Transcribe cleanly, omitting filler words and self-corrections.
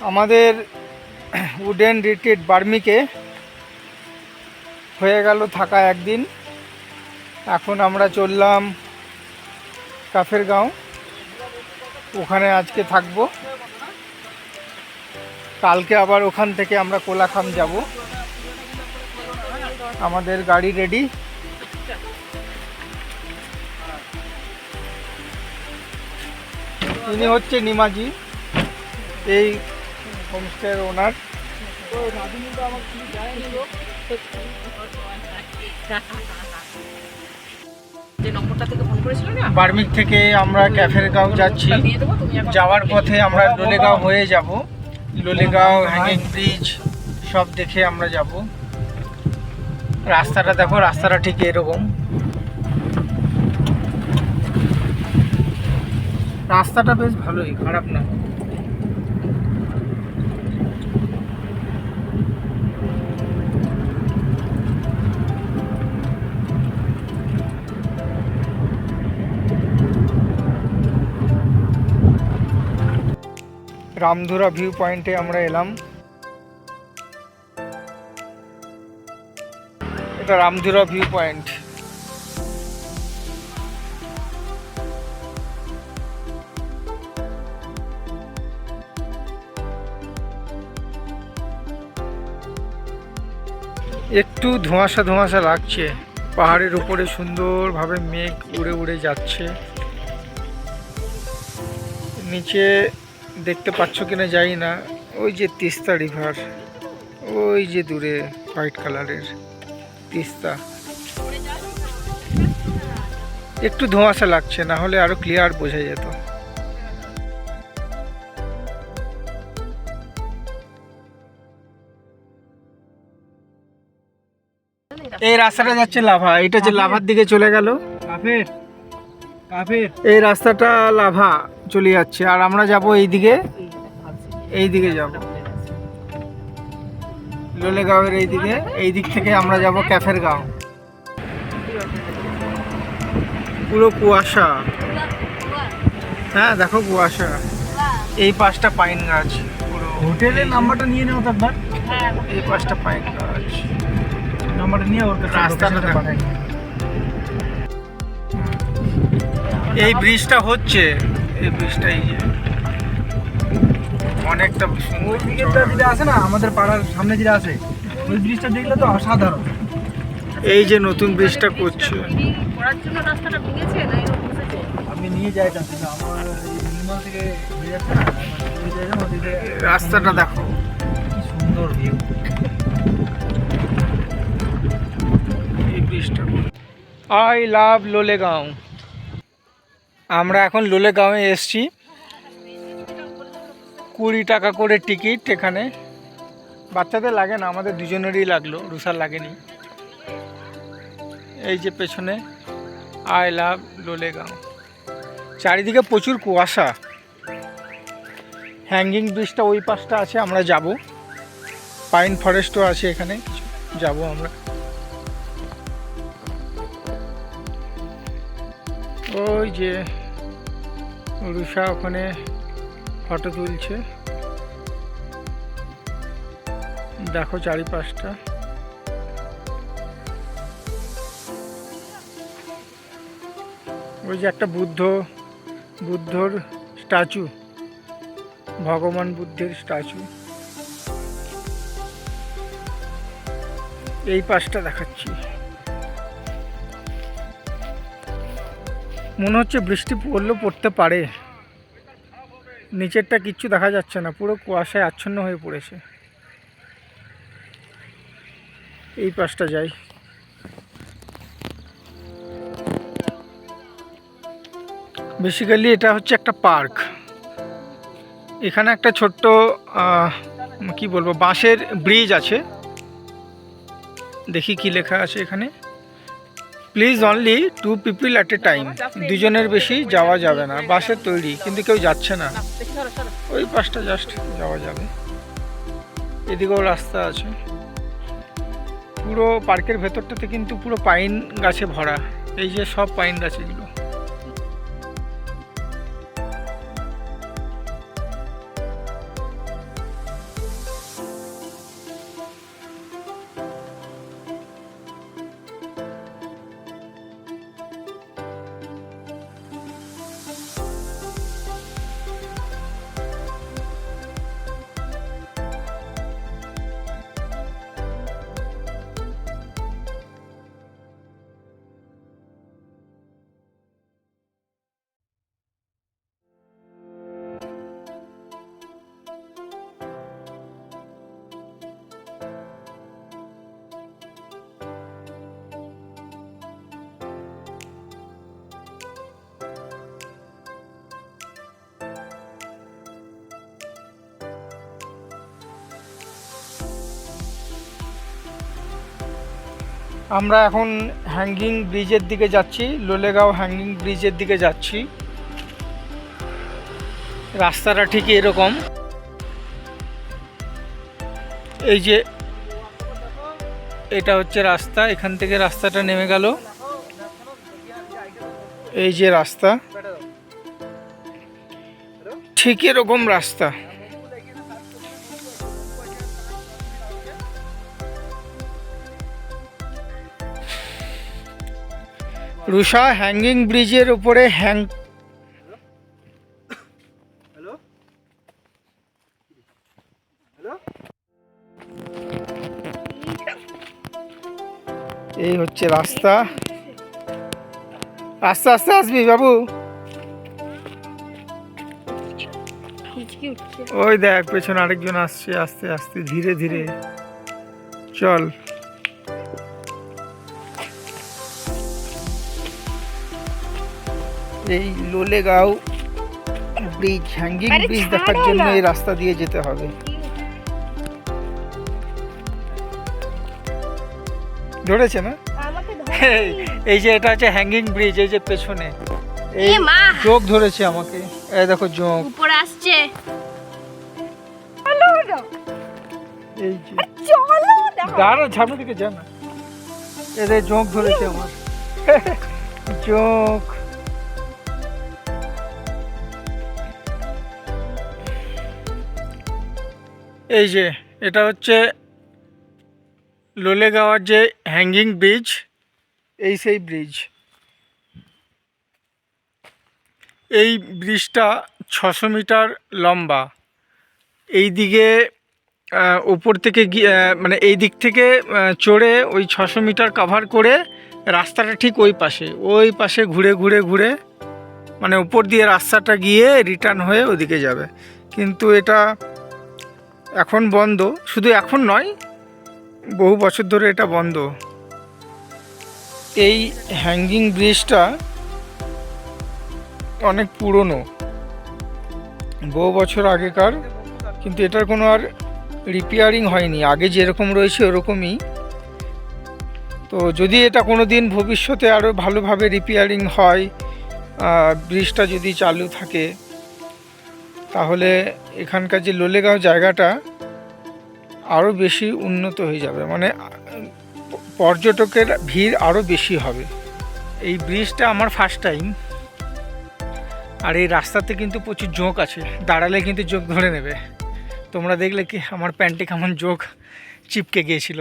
আমাদের wooden retreat বার্মিকে হয়ে গেল থাকা একদিন। এখন আমরা চললাম কাফেরগাঁও, ওখানে আজকে থাকবো। কালকে আবার ওখান থেকে আমরা কোলাখাম যাব। আমাদের গাড়ি রেডি। ইনি হচ্ছে নিমাজি, এই হোমস্টের ওনার। বার্মিক থেকে আমরা ক্যাফেরগাঁও যাচ্ছি। যাওয়ার পথে আমরা লোলেগাঁও হয়ে যাব। লোলেগাঁও, হ্যাঙ্গিং ব্রিজ সব দেখে আমরা যাব। রাস্তাটা দেখো, রাস্তাটা ঠিক এরকম। রাস্তাটা বেশ ভালোই, খারাপ না। রামধুরা ভিউ পয়েন্টে আমরা এলাম। এটা রামধুরা ভিউ পয়েন্ট। একটু ধোঁয়াশা ধোঁয়াশা লাগছে। পাহাড়ের উপরে সুন্দরভাবে মেঘ উড়ে উড়ে যাচ্ছে। নিচে দেখতে পাচ্ছ কিনা জানি না, ওই যে তিস্তা রিভার, ওই যে দূরে হোয়াইট কালারের তিস্তা। একটু ধোঁয়াশা লাগছে, না হলে আরো ক্লিয়ার বোঝা যেত। এই রাস্তাটা যাচ্ছে লাভা, এটা হচ্ছে লাভার দিকে চলে গেল। এই রাস্তাটা লাভা চলে যাচ্ছে, আর আমরা যাব এই দিকে যাব লোলেগাঁওয়ের এই দিক থেকে আমরা যাব ক্যাফেরগাঁও। পুরো কুয়াশা, হ্যাঁ দেখো কুয়াশা। এই পাশটা পাইন গাছ পুরো। হোটেলের নাম্বারটা নিয়ে নাও তো একবার। এই পাশটা পাইন গাছ, নাম্বারটা নিয়ে ওর কাছে রাস্তাটা দেখো। এই ব্রিজটা হচ্ছে, এই ব্রিজটা এই যে অনেকটা সুন্দর। ওই দিকে যেটা আছে না, আমাদের পাড়ার সামনে যেটা আছে, ওই ব্রিজটা দেখলে তো অসাধারণ। এই যে নতুন ব্রিজটা করছে, আমি নিয়ে যাই আমার নির্মল থেকে রাস্তাটা দেখো, কি সুন্দর ভিউ। এই ব্রিজটা আই লাভ লোলেগাঁও। আমরা এখন লোলেগাঁওয়ে এসছি। 20 টাকা করে টিকিট এখানে। বাচ্চাদের লাগে না, আমাদের দুজনেরই লাগলো, রুসার লাগেনি। এই যে পেছনে আই লাভ লোলেগাঁও। চারিদিকে প্রচুর কুয়াশা। হ্যাঙ্গিং ব্রিজটা ওই পাশটা আছে, আমরা যাব। পাইন ফরেস্টও আছে এখানে, যাব আমরা। ওই যে রুষা ওখানে ফটো তুলছে, দেখো চারিপাশটা। ওই যে একটা বুদ্ধর স্ট্যাচু, ভগবান বুদ্ধের স্ট্যাচু। এই পাশটা দেখাচ্ছি। মনে হচ্ছে বৃষ্টি পড়তে পারে। নিচেরটা কিচ্ছু দেখা যাচ্ছে না, পুরো কুয়াশায় আচ্ছন্ন হয়ে পড়েছে। এই পাশটা যাই। বেসিক্যালি এটা হচ্ছে একটা পার্ক। এখানে একটা ছোট্ট কি বলবো, বাঁশের ব্রিজ আছে। দেখি কি লেখা আছে এখানে। Please only 2 people at a time. দুজনের বেশি যাওয়া যাবে না। বাঁশের তৈরি, কিন্তু কেউ যাচ্ছে না। ওই পাশটা জাস্ট যাওয়া যাবে। এদিকেও রাস্তা আছে। পুরো পার্কের ভেতরটাতে কিন্তু পুরো পাইন গাছে ভরা। এই যে সব পাইন গাছ এগুলো। আমরা এখন হ্যাঙ্গিং ব্রিজের দিকে যাচ্ছি, লোলেগাঁও হ্যাঙ্গিং ব্রিজের দিকে যাচ্ছি। রাস্তাটা ঠিক এরকম, এই যে এটা হচ্ছে রাস্তা, এখান থেকে রাস্তাটা নেমে গেল, এই যে রাস্তা, ঠিক এরকম রাস্তা। রুষা হ্যাঙ্গিং ব্রিজের উপরে এই হচ্ছে রাস্তা। আস্তে আস্তে আসবি বাবু। ওই দেখ পেছনে আরেকজন আসছে, আস্তে আস্তে ধীরে ধীরে চল। এই লোলেগাঁও ব্রিজ, হ্যাঙ্গিং ব্রিজ দেখার জন্য এই রাস্তা দিয়ে যেতে হবে। ধরেছে না? এই যে এটা হচ্ছে হ্যাঙ্গিং ব্রিজ, এই যে পেছনে এই জোক ধরেছে আমাকে, এই দেখো জোক উপরে আসছে। এই যে দাঁড়া, ঝামের দিকে যা না, এদের জোক ধরেছে আমার জোক। এই যে এটা হচ্ছে লোলেগাঁওয়ার যে হ্যাঙ্গিং ব্রিজ, এই সেই ব্রিজ। এই ব্রিজটা 600 মিটার লম্বা। এই দিকে উপর থেকে মানে এই দিক থেকে চড়ে ওই 600 মিটার কভার করে রাস্তাটা ঠিক ওই পাশে ঘুরে ঘুরে ঘুরে মানে উপর দিয়ে রাস্তাটা গিয়ে রিটার্ন হয়ে ওদিকে যাবে। কিন্তু এটা এখন বন্ধ, শুধু এখন নয়, বহু বছর ধরে এটা বন্ধ। এই হ্যাঙ্গিং ব্রিজটা অনেক পুরনো, বহু বছর আগেকার, কিন্তু এটার কোনো আর রিপেয়ারিং হয়নি, আগে যেরকম রয়েছে ওরকমই। তো যদি এটা কোনো দিন ভবিষ্যতে আরও ভালোভাবে রিপেয়ারিং হয়, ব্রিজটা যদি চালু থাকে, তাহলে এখানকার যে লোলেগাঁও জায়গাটা আরও বেশি উন্নত হয়ে যাবে, মানে পর্যটকের ভিড় আরও বেশি হবে। এই ব্রিজটা আমার ফার্স্ট টাইম, আর এই রাস্তাতে কিন্তু প্রচুর জোঁক আছে, দাঁড়ালে কিন্তু জোঁক ধরে নেবে। তোমরা দেখলে কি আমার প্যান্টে কেমন জোঁক চিপকে গিয়েছিল।